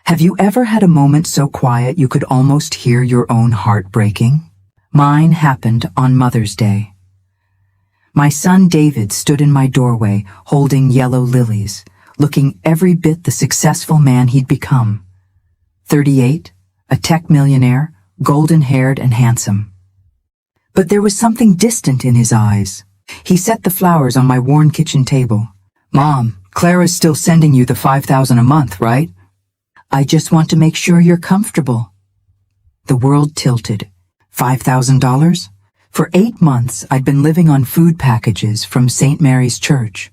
Have you ever had a moment so quiet you could almost hear your own heart breaking? Mine happened on Mother's Day. My son David stood in my doorway holding yellow lilies, looking every bit the successful man he'd become. 38, a tech millionaire, golden-haired and handsome. But there was something distant in his eyes. He set the flowers on my worn kitchen table. "Mom, Clara's still sending you the $5,000 a month, right?" "I just want to make sure you're comfortable." The world tilted. $5,000? For 8 months, I'd been living on food packages from St. Mary's Church.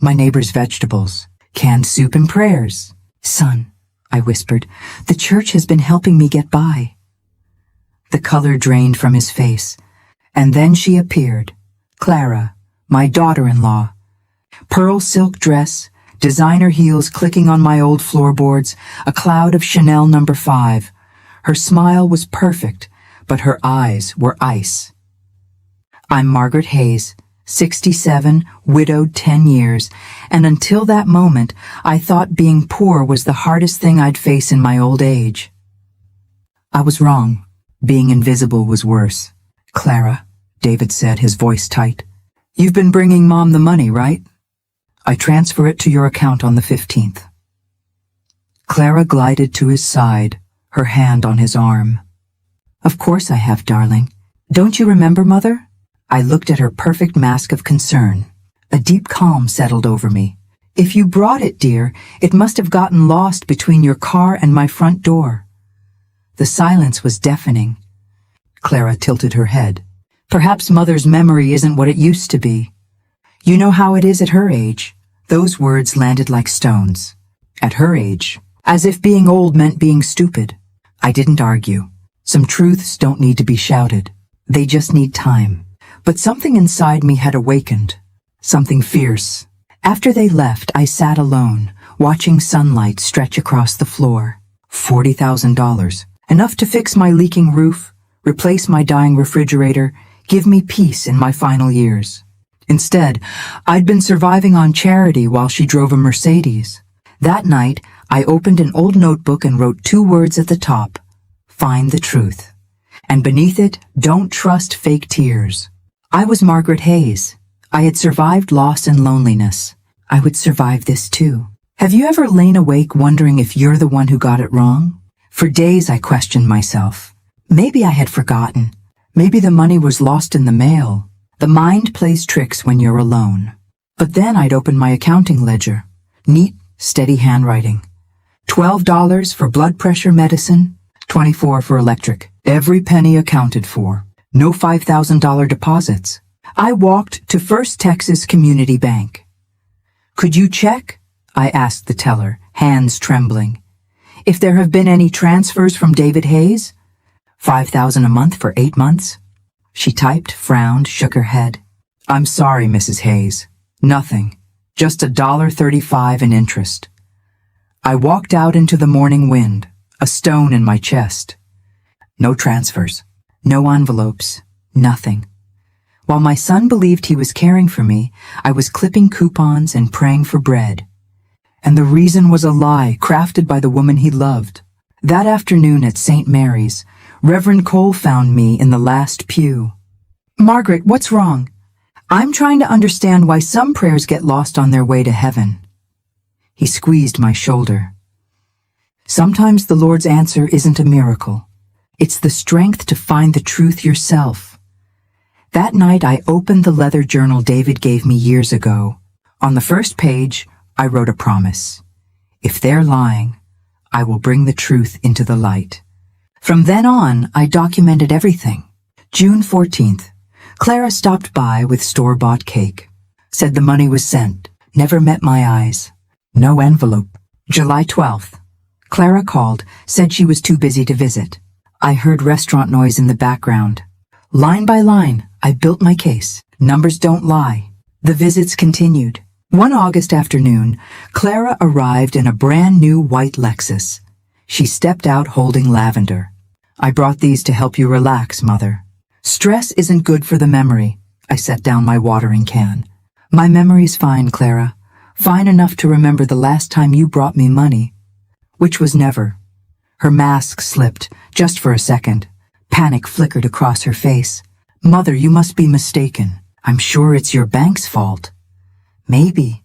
My neighbor's vegetables, canned soup and prayers. "Son," I whispered, "the church has been helping me get by." The color drained from his face, and then she appeared. Clara, my daughter-in-law. Pearl silk dress, designer heels clicking on my old floorboards, a cloud of Chanel No. 5. Her smile was perfect, but her eyes were ice. "I'm Margaret Hayes, 67, widowed 10 years, and until that moment, I thought being poor was the hardest thing I'd face in my old age." I was wrong. Being invisible was worse. "Clara," David said, his voice tight, "you've been bringing Mom the money, right? I transfer it to your account on the 15th. Clara glided to his side, her hand on his arm. "Of course I have, darling. Don't you remember, Mother?" I looked at her perfect mask of concern. A deep calm settled over me. "If you brought it, dear, it must have gotten lost between your car and my front door." The silence was deafening. Clara tilted her head. "Perhaps Mother's memory isn't what it used to be. You know how it is at her age." Those words landed like stones. At her age. As if being old meant being stupid. I didn't argue. Some truths don't need to be shouted. They just need time. But something inside me had awakened. Something fierce. After they left, I sat alone, watching sunlight stretch across the floor. $40,000. Enough to fix my leaking roof, replace my dying refrigerator, give me peace in my final years. Instead, I'd been surviving on charity while she drove a Mercedes. That night, I opened an old notebook and wrote 2 words at the top: "Find the truth." And beneath it, "Don't trust fake tears." I was Margaret Hayes. I had survived loss and loneliness. I would survive this too. Have you ever lain awake wondering if you're the one who got it wrong? For days I questioned myself. Maybe I had forgotten. Maybe the money was lost in the mail. The mind plays tricks when you're alone. But then I'd open my accounting ledger. Neat, steady handwriting. $12 for blood pressure medicine, $24 for electric. Every penny accounted for. No $5,000 deposits. I walked to First Texas Community Bank. "Could you check?" I asked the teller, hands trembling. "If there have been any transfers from David Hayes? $5,000 a month for 8 months? She typed, frowned, shook her head. "I'm sorry, Mrs. Hayes. Nothing. Just $1.35 in interest." I walked out into the morning wind, a stone in my chest. No transfers. No envelopes. Nothing. While my son believed he was caring for me, I was clipping coupons and praying for bread. And the reason was a lie crafted by the woman he loved. That afternoon at St. Mary's, Reverend Cole found me in the last pew. "Margaret, what's wrong? I'm trying to understand why some prayers get lost on their way to heaven." He squeezed my shoulder. "Sometimes the Lord's answer isn't a miracle. It's the strength to find the truth yourself." That night I opened the leather journal David gave me years ago. On the first page, I wrote a promise. "If they're lying, I will bring the truth into the light." From then on, I documented everything. June 14th, Clara stopped by with store-bought cake. Said the money was sent. Never met my eyes. No envelope. July 12th, Clara called, said she was too busy to visit. I heard restaurant noise in the background. Line by line, I built my case. Numbers don't lie. The visits continued. One August afternoon, Clara arrived in a brand new white Lexus. She stepped out holding lavender. "I brought these to help you relax, Mother." "Stress isn't good for the memory." I set down my watering can. "My memory's fine, Clara. Fine enough to remember the last time you brought me money." which was never. Her mask slipped, just for a second. Panic flickered across her face. Mother, you must be mistaken. I'm sure it's your bank's fault. Maybe.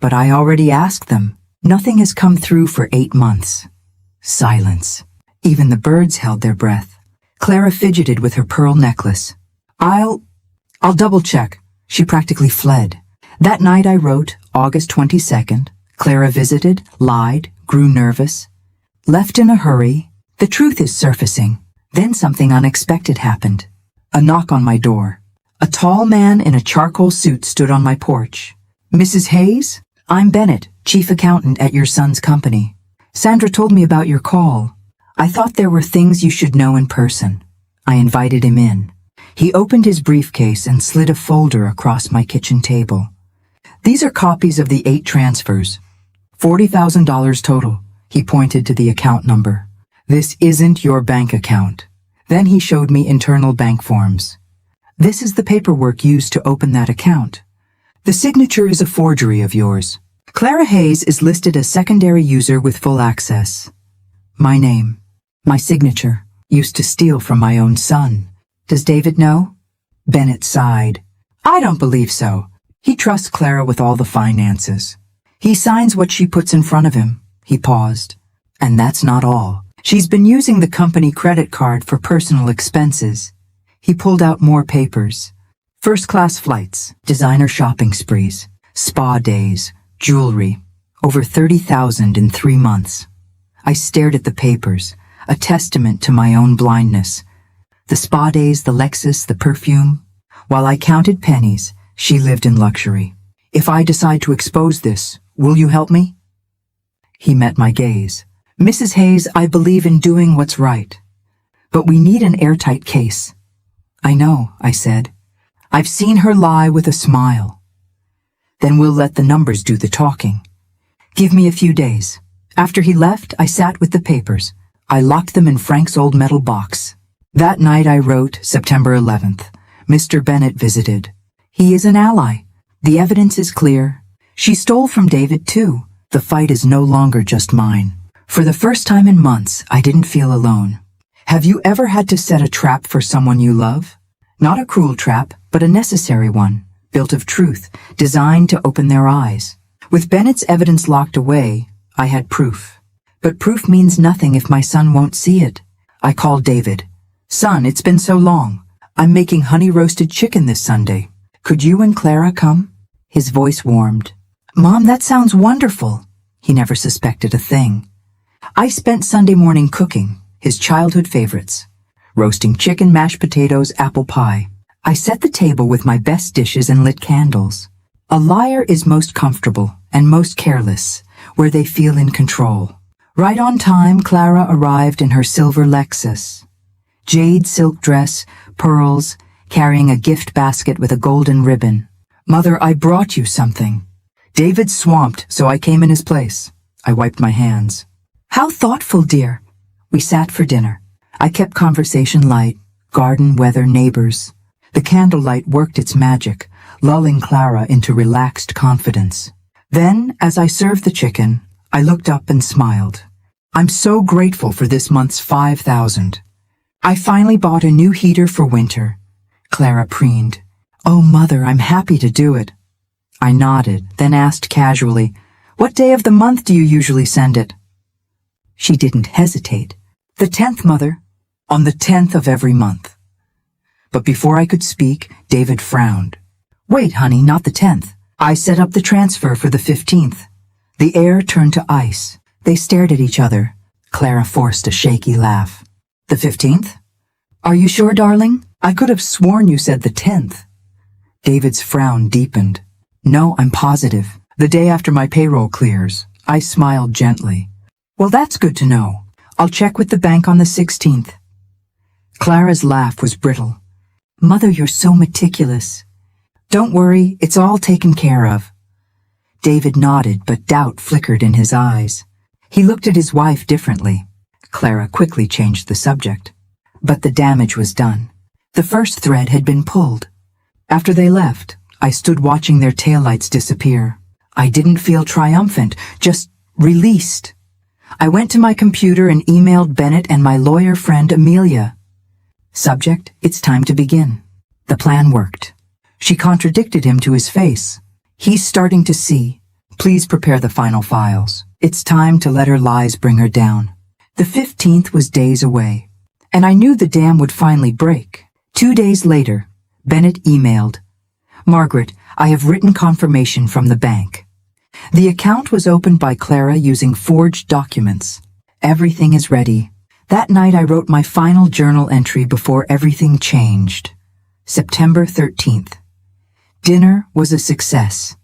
But I already asked them. Nothing has come through for 8 months. Silence. Even the birds held their breath. Clara fidgeted with her pearl necklace. I'll double-check. She practically fled. That night I wrote, August 22nd. Clara visited, lied, grew nervous. Left in a hurry. The truth is surfacing. Then something unexpected happened. A knock on my door. A tall man in a charcoal suit stood on my porch. Mrs. Hayes? I'm Bennett, chief accountant at your son's company. Sandra told me about your call. I thought there were things you should know in person. I invited him in. He opened his briefcase and slid a folder across my kitchen table. These are copies of the 8 transfers. $40,000 total. He pointed to the account number. This isn't your bank account. Then he showed me internal bank forms. This is the paperwork used to open that account. The signature is a forgery of yours. Clara Hayes is listed as secondary user with full access. My name, my signature, used to steal from my own son. Does David know? Bennett sighed. I don't believe so. He trusts Clara with all the finances. He signs what she puts in front of him. He paused. And that's not all. She's been using the company credit card for personal expenses. He pulled out more papers. First-class flights, designer shopping sprees, spa days, jewelry. Over $30,000 in 3 months. I stared at the papers, a testament to my own blindness. The spa days, the Lexus, the perfume. While I counted pennies, she lived in luxury. If I decide to expose this, will you help me? He met my gaze. Mrs. Hayes, I believe in doing what's right. But we need an airtight case. I know, I said. I've seen her lie with a smile. Then we'll let the numbers do the talking. Give me a few days. After he left, I sat with the papers. I locked them in Frank's old metal box. That night I wrote, September 11th. Mr. Bennett visited. He is an ally. The evidence is clear. She stole from David too. The fight is no longer just mine. For the first time in months, I didn't feel alone. Have you ever had to set a trap for someone you love? Not a cruel trap, but a necessary one, built of truth, designed to open their eyes. With Bennett's evidence locked away, I had proof. But proof means nothing if my son won't see it. I called David. Son, it's been so long. I'm making honey-roasted chicken this Sunday. Could you and Clara come? His voice warmed. Mom, that sounds wonderful. He never suspected a thing. I spent Sunday morning cooking, his childhood favorites. Roasting chicken, mashed potatoes, apple pie. I set the table with my best dishes and lit candles. A liar is most comfortable and most careless, where they feel in control. Right on time, Clara arrived in her silver Lexus. Jade silk dress, pearls, carrying a gift basket with a golden ribbon. Mother, I brought you something. David's swamped, so I came in his place. I wiped my hands. How thoughtful, dear. We sat for dinner. I kept conversation light, garden, weather, neighbors. The candlelight worked its magic, lulling Clara into relaxed confidence. Then, as I served the chicken, I looked up and smiled. I'm so grateful for this month's $5,000. I finally bought a new heater for winter. Clara preened. Oh, Mother, I'm happy to do it. I nodded, then asked casually, what day of the month do you usually send it? She didn't hesitate. The 10th, Mother. On the 10th of every month. But before I could speak, David frowned. Wait, honey, not the 10th. I set up the transfer for the 15th. The air turned to ice. They stared at each other. Clara forced a shaky laugh. The 15th? Are you sure, darling? I could have sworn you said the 10th. David's frown deepened. No, I'm positive. The day after my payroll clears. I smiled gently. Well, that's good to know. I'll check with the bank on the 16th. Clara's laugh was brittle. Mother, you're so meticulous. Don't worry, it's all taken care of. David nodded, but doubt flickered in his eyes. He looked at his wife differently. Clara quickly changed the subject. But the damage was done. The first thread had been pulled. After they left, I stood watching their taillights disappear. I didn't feel triumphant, just released. I went to my computer and emailed Bennett and my lawyer friend Amelia. Subject, it's time to begin. The plan worked. She contradicted him to his face. He's starting to see. Please prepare the final files. It's time to let her lies bring her down. The 15th was days away, and I knew the dam would finally break. 2 days later, Bennett emailed, Margaret, I have written confirmation from the bank. The account was opened by Clara using forged documents. Everything is ready. That night I wrote my final journal entry before everything changed. September 13th. Dinner was a success.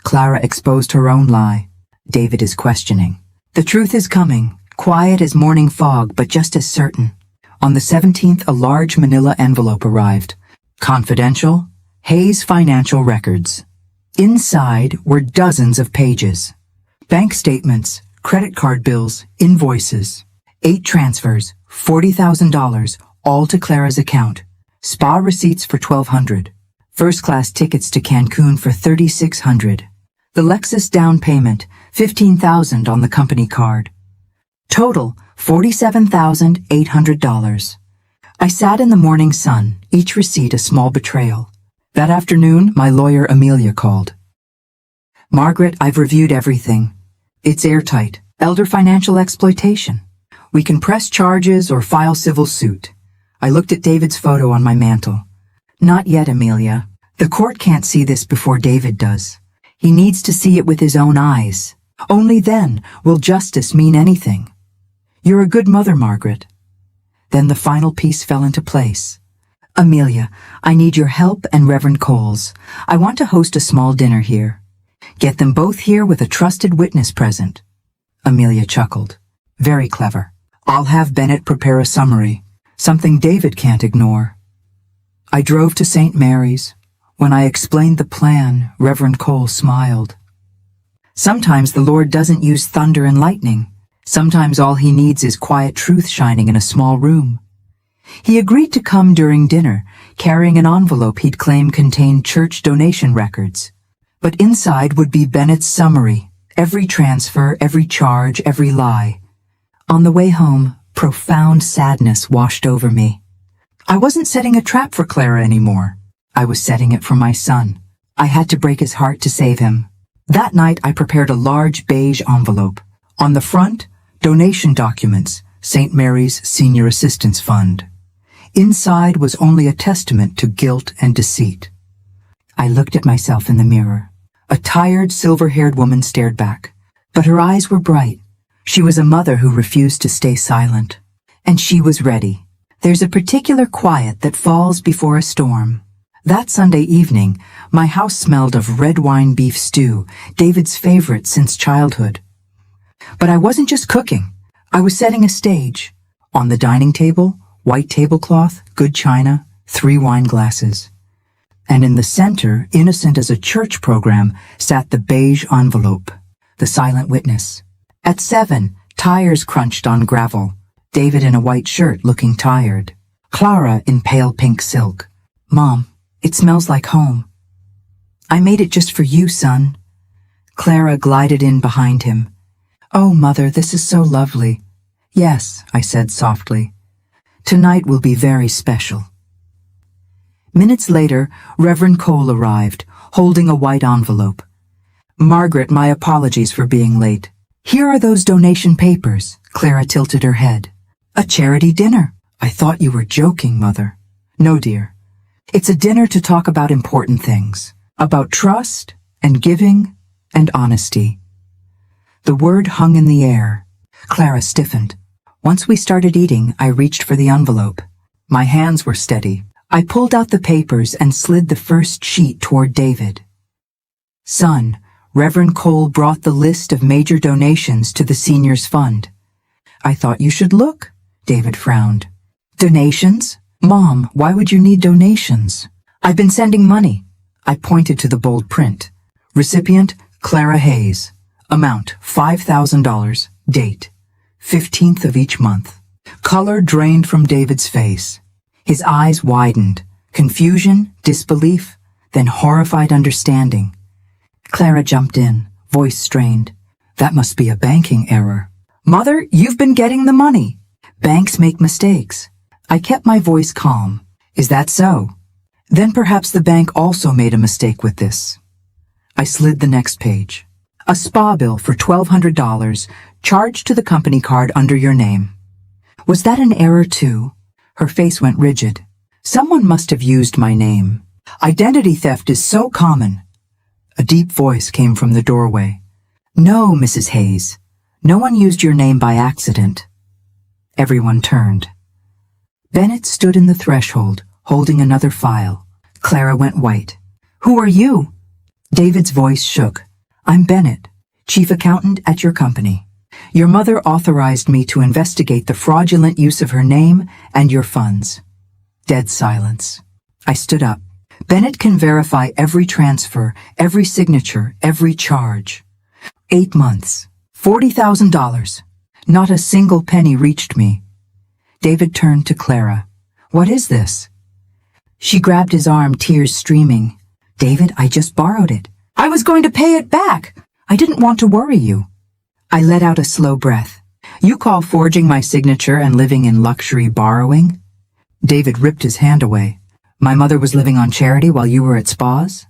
Clara exposed her own lie. David is questioning. The truth is coming, quiet as morning fog, but just as certain. On the 17th, a large manila envelope arrived. Confidential, Hayes Financial Records. Inside were dozens of pages. Bank statements, credit card bills, invoices. 8 transfers, $40,000, all to Clara's account. Spa receipts for $1,200. First-class tickets to Cancun for $3,600. The Lexus down payment, $15,000 on the company card. Total, $47,800. I sat in the morning sun, each receipt a small betrayal. That afternoon, my lawyer Amelia called. Margaret, I've reviewed everything. It's airtight. Elder financial exploitation. We can press charges or file civil suit. I looked at David's photo on my mantle. Not yet, Amelia. The court can't see this before David does. He needs to see it with his own eyes. Only then will justice mean anything. You're a good mother, Margaret. Then the final piece fell into place. Amelia, I need your help and Reverend Cole's. I want to host a small dinner here. Get them both here with a trusted witness present. Amelia chuckled. Very clever. I'll have Bennett prepare a summary, something David can't ignore. I drove to St. Mary's. When I explained the plan, Reverend Cole smiled. Sometimes the Lord doesn't use thunder and lightning. Sometimes all he needs is quiet truth shining in a small room. He agreed to come during dinner, carrying an envelope he'd claim contained church donation records. But inside would be Bennett's summary, every transfer, every charge, every lie. On the way home, profound sadness washed over me. I wasn't setting a trap for Clara anymore. I was setting it for my son. I had to break his heart to save him. That night I prepared a large beige envelope. On the front, donation documents, St. Mary's Senior Assistance Fund. Inside was only a testament to guilt and deceit. I looked at myself in the mirror. A tired, silver-haired woman stared back, but her eyes were bright. She was a mother who refused to stay silent. And she was ready. There's a particular quiet that falls before a storm. That Sunday evening, my house smelled of red wine beef stew, David's favorite since childhood. But I wasn't just cooking. I was setting a stage. On the dining table, white tablecloth, good china, 3 wine glasses. And in the center, innocent as a church program, sat the beige envelope, the silent witness. At 7, tires crunched on gravel. David in a white shirt looking tired. Clara in pale pink silk. Mom, it smells like home. I made it just for you, son. Clara glided in behind him. Oh, Mother, this is so lovely. Yes, I said softly. Tonight will be very special. Minutes later, Reverend Cole arrived, holding a white envelope. Margaret, my apologies for being late. Here are those donation papers. Clara tilted her head. A charity dinner. I thought you were joking, Mother. No, dear. It's a dinner to talk about important things. About trust and giving and honesty. The word hung in the air. Clara stiffened. Once we started eating, I reached for the envelope. My hands were steady. I pulled out the papers and slid the first sheet toward David. Son, Reverend Cole brought the list of major donations to the seniors fund. I thought you should look. David frowned. Donations? Mom, why would you need donations? I've been sending money. I pointed to the bold print. Recipient, Clara Hayes. Amount, $5,000. Date, 15th of each month. Color drained from David's face. His eyes widened. Confusion, disbelief, then horrified understanding. Clara jumped in, voice strained. That must be a banking error. Mother, you've been getting the money. Banks make mistakes. I kept my voice calm. Is that so? Then perhaps the bank also made a mistake with this. I slid the next page. A spa bill for $1,200 charged to the company card under your name. Was that an error too? Her face went rigid. Someone must have used my name. Identity theft is so common. A deep voice came from the doorway. No, Mrs. Hayes. No one used your name by accident. Everyone turned. Bennett stood in the threshold, holding another file. Clara went white. Who are you? David's voice shook. I'm Bennett, chief accountant at your company. Your mother authorized me to investigate the fraudulent use of her name and your funds. Dead silence. I stood up. Bennett can verify every transfer, every signature, every charge. 8 months. $40,000. Not a single penny reached me. David turned to Clara. What is this? She grabbed his arm, tears streaming. David, I just borrowed it. I was going to pay it back. I didn't want to worry you. I let out a slow breath. You call forging my signature and living in luxury borrowing? David ripped his hand away. My mother was living on charity while you were at spas?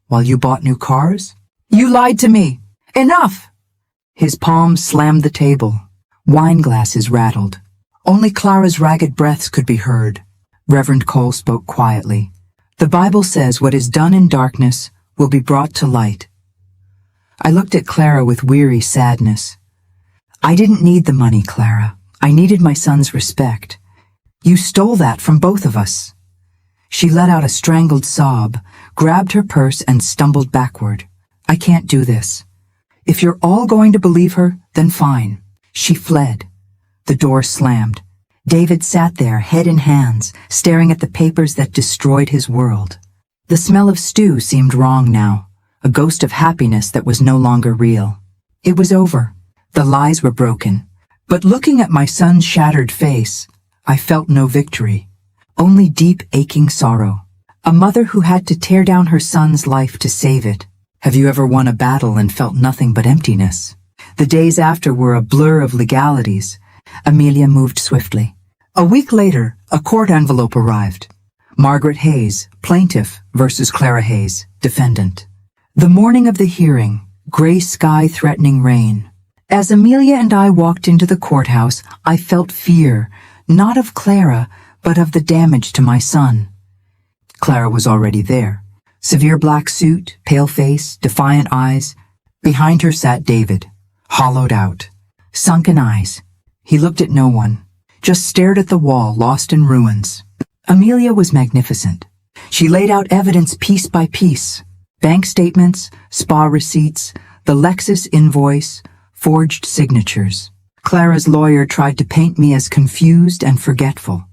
While you bought new cars? You lied to me. Enough! His palm slammed the table. Wine glasses rattled. Only Clara's ragged breaths could be heard. Reverend Cole spoke quietly. The Bible says what is done in darkness will be brought to light. I looked at Clara with weary sadness. I didn't need the money, Clara. I needed my son's respect. You stole that from both of us. She let out a strangled sob, grabbed her purse and stumbled backward. I can't do this. If you're all going to believe her, then fine. She fled. The door slammed. David sat there, head in hands, staring at the papers that destroyed his world. The smell of stew seemed wrong now, a ghost of happiness that was no longer real. It was over. The lies were broken. But looking at my son's shattered face, I felt no victory, only deep aching sorrow. A mother who had to tear down her son's life to save it. Have you ever won a battle and felt nothing but emptiness? The days after were a blur of legalities. Amelia moved swiftly. A week later, a court envelope arrived. Margaret Hayes, plaintiff versus Clara Hayes, defendant. The morning of the hearing, gray sky threatening rain. As Amelia and I walked into the courthouse, I felt fear, not of Clara, but of the damage to my son. Clara was already there. Severe black suit, pale face, defiant eyes. Behind her sat David, hollowed out, sunken eyes. He looked at no one, just stared at the wall, lost in ruins. Amelia was magnificent. She laid out evidence piece by piece. Bank statements, spa receipts, the Lexus invoice, forged signatures. Clara's lawyer tried to paint me as confused and forgetful.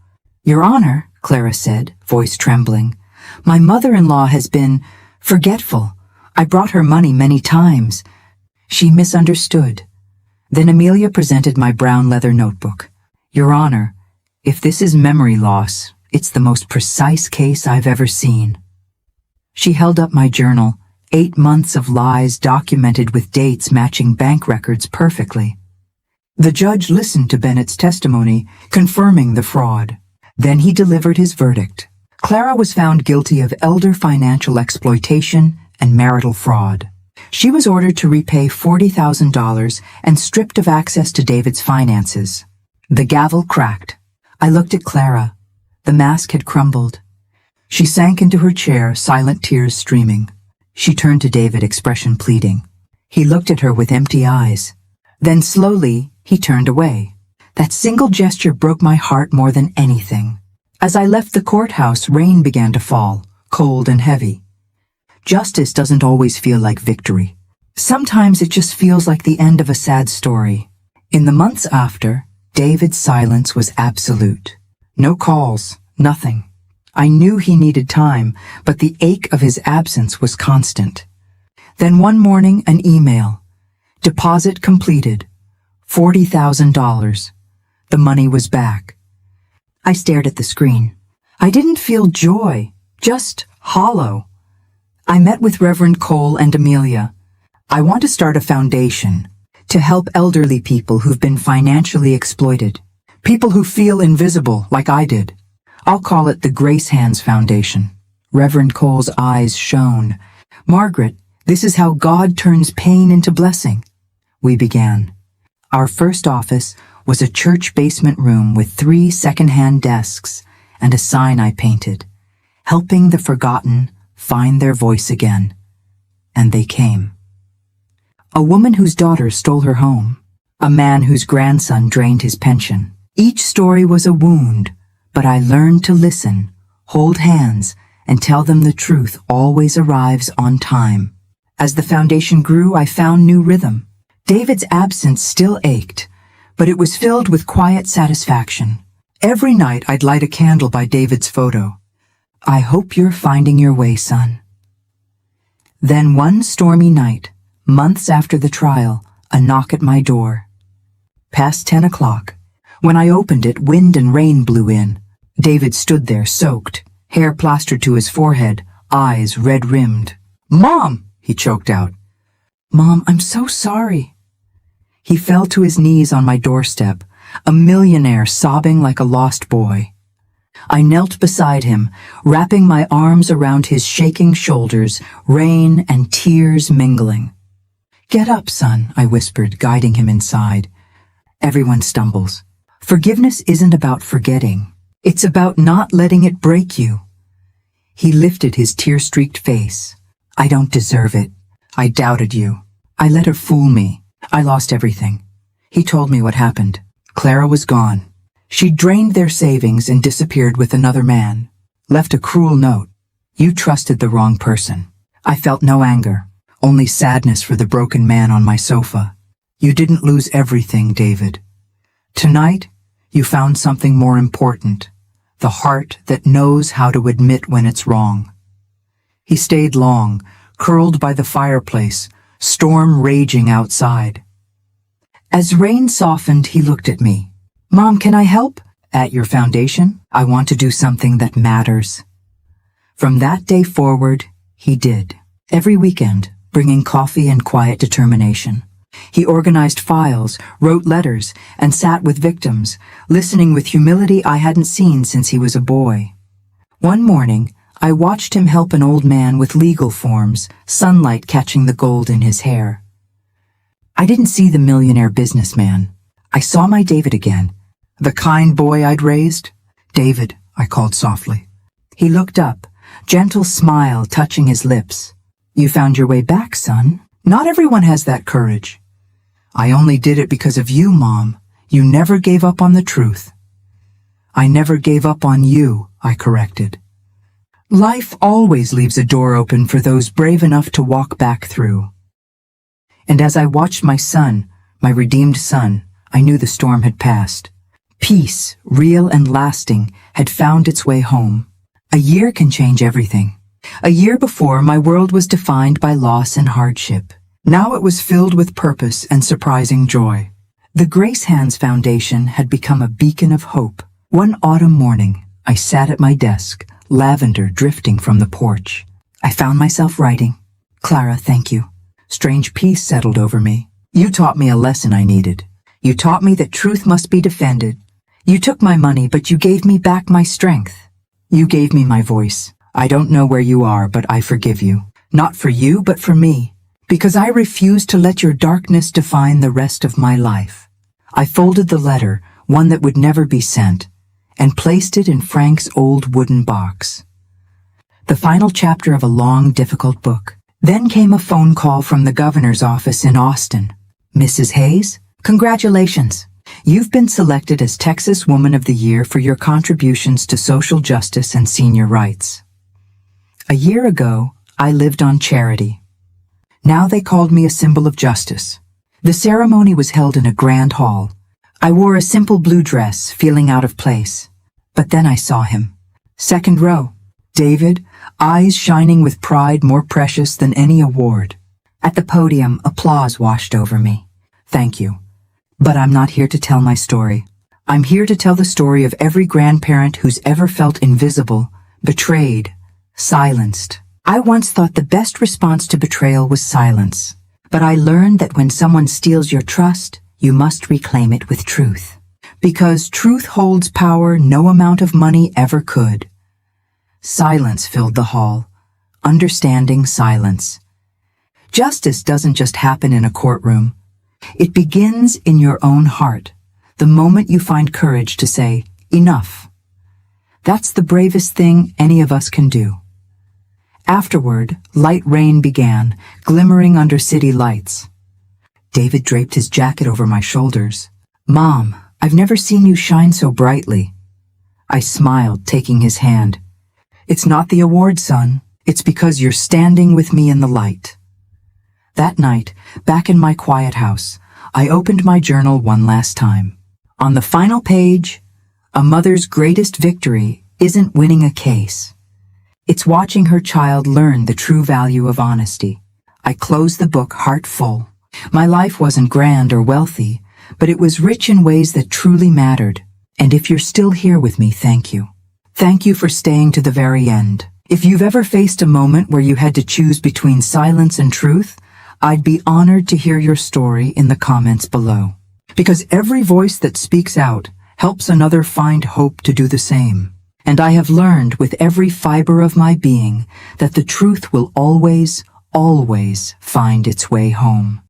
Your Honor, Clara said, voice trembling, my mother-in-law has been forgetful. I brought her money many times. She misunderstood. Then Amelia presented my brown leather notebook. Your Honor, if this is memory loss, it's the most precise case I've ever seen. She held up my journal, 8 months of lies documented with dates matching bank records perfectly. The judge listened to Bennett's testimony, confirming the fraud. Then he delivered his verdict. Clara was found guilty of elder financial exploitation and marital fraud. She was ordered to repay $40,000 and stripped of access to David's finances. The gavel cracked. I looked at Clara. The mask had crumbled. She sank into her chair, silent tears streaming. She turned to David, expression pleading. He looked at her with empty eyes. Then slowly, he turned away. That single gesture broke my heart more than anything. As I left the courthouse, rain began to fall, cold and heavy. Justice doesn't always feel like victory. Sometimes it just feels like the end of a sad story. In the months after, David's silence was absolute. No calls, nothing. I knew he needed time, but the ache of his absence was constant. Then one morning, an email. Deposit completed. $40,000. The money was back. I stared at the screen. I didn't feel joy, just hollow. I met with Reverend Cole and Amelia. I want to start a foundation. to help elderly people who've been financially exploited. People who feel invisible, like I did. I'll call it the Grace Hands Foundation. Reverend Cole's eyes shone. Margaret, this is how God turns pain into blessing. We began. Our first office was a church basement room with 3 second-hand desks and a sign I painted, helping the forgotten find their voice again. And they came. A woman whose daughter stole her home. A man whose grandson drained his pension. Each story was a wound, but I learned to listen, hold hands, and tell them the truth always arrives on time. As the foundation grew, I found new rhythm. David's absence still ached, but it was filled with quiet satisfaction. Every night I'd light a candle by David's photo. I hope you're finding your way, son. Then one stormy night, months after the trial, a knock at my door. Past 10 o'clock. When I opened it, wind and rain blew in. David stood there soaked, hair plastered to his forehead, eyes red-rimmed. "Mom!" he choked out. "Mom, I'm so sorry." He fell to his knees on my doorstep, a millionaire sobbing like a lost boy. I knelt beside him, wrapping my arms around his shaking shoulders, rain and tears mingling. "Get up, son," I whispered, guiding him inside. Everyone stumbles. Forgiveness isn't about forgetting. It's about not letting it break you. He lifted his tear-streaked face. "I don't deserve it. I doubted you. I let her fool me. I lost everything." He told me what happened. Clara was gone. She drained their savings and disappeared with another man. Left a cruel note. "You trusted the wrong person." I felt no anger, only sadness for the broken man on my sofa. "You didn't lose everything, David. Tonight, you found something more important. The heart that knows how to admit when it's wrong." He stayed long, curled by the fireplace, storm raging outside. As rain softened, he looked at me. "Mom, can I help?" "At your foundation, I want to do something that matters." From that day forward, he did. Every weekend, bringing coffee and quiet determination. He organized files, wrote letters, and sat with victims, listening with humility I hadn't seen since he was a boy. One morning, I watched him help an old man with legal forms, sunlight catching the gold in his hair. I didn't see the millionaire businessman. I saw my David again, the kind boy I'd raised. "David," I called softly. He looked up, gentle smile touching his lips. "You found your way back, son. Not everyone has that courage." "I only did it because of you, Mom. You never gave up on the truth." "I never gave up on you," I corrected. Life always leaves a door open for those brave enough to walk back through. And as I watched my son, my redeemed son, I knew the storm had passed. Peace, real and lasting, had found its way home. A year can change everything. A year before, my world was defined by loss and hardship. Now it was filled with purpose and surprising joy. The Grace Hands Foundation had become a beacon of hope. One autumn morning, I sat at my desk, lavender drifting from the porch. I found myself writing. "Clara, thank you." Strange peace settled over me. "You taught me a lesson I needed. You taught me that truth must be defended. You took my money, but you gave me back my strength. You gave me my voice. I don't know where you are, but I forgive you. Not for you, but for me. Because I refuse to let your darkness define the rest of my life." I folded the letter, one that would never be sent, and placed it in Frank's old wooden box. The final chapter of a long, difficult book. Then came a phone call from the governor's office in Austin. "Mrs. Hayes, congratulations. You've been selected as Texas Woman of the Year for your contributions to social justice and senior rights." A year ago, I lived on charity. Now they called me a symbol of justice. The ceremony was held in a grand hall. I wore a simple blue dress, feeling out of place. But then I saw him. Second row. David, eyes shining with pride more precious than any award. At the podium, applause washed over me. "Thank you. But I'm not here to tell my story. I'm here to tell the story of every grandparent who's ever felt invisible, betrayed, silenced. I once thought the best response to betrayal was silence. But I learned that when someone steals your trust, you must reclaim it with truth. Because truth holds power no amount of money ever could. Silence filled the hall. Understanding silence. Justice doesn't just happen in a courtroom. It begins in your own heart, the moment you find courage to say, enough. That's the bravest thing any of us can do. Afterward, light rain began, glimmering under city lights. David draped his jacket over my shoulders. "Mom, I've never seen you shine so brightly." I smiled, taking his hand. "It's not the award, son. It's because you're standing with me in the light." That night, back in my quiet house, I opened my journal one last time. On the final page, a mother's greatest victory isn't winning a case. It's watching her child learn the true value of honesty. I closed the book heart full. My life wasn't grand or wealthy, but it was rich in ways that truly mattered. And if you're still here with me, thank you. Thank you for staying to the very end. If you've ever faced a moment where you had to choose between silence and truth, I'd be honored to hear your story in the comments below. Because every voice that speaks out helps another find hope to do the same. And I have learned with every fiber of my being that the truth will always, always find its way home.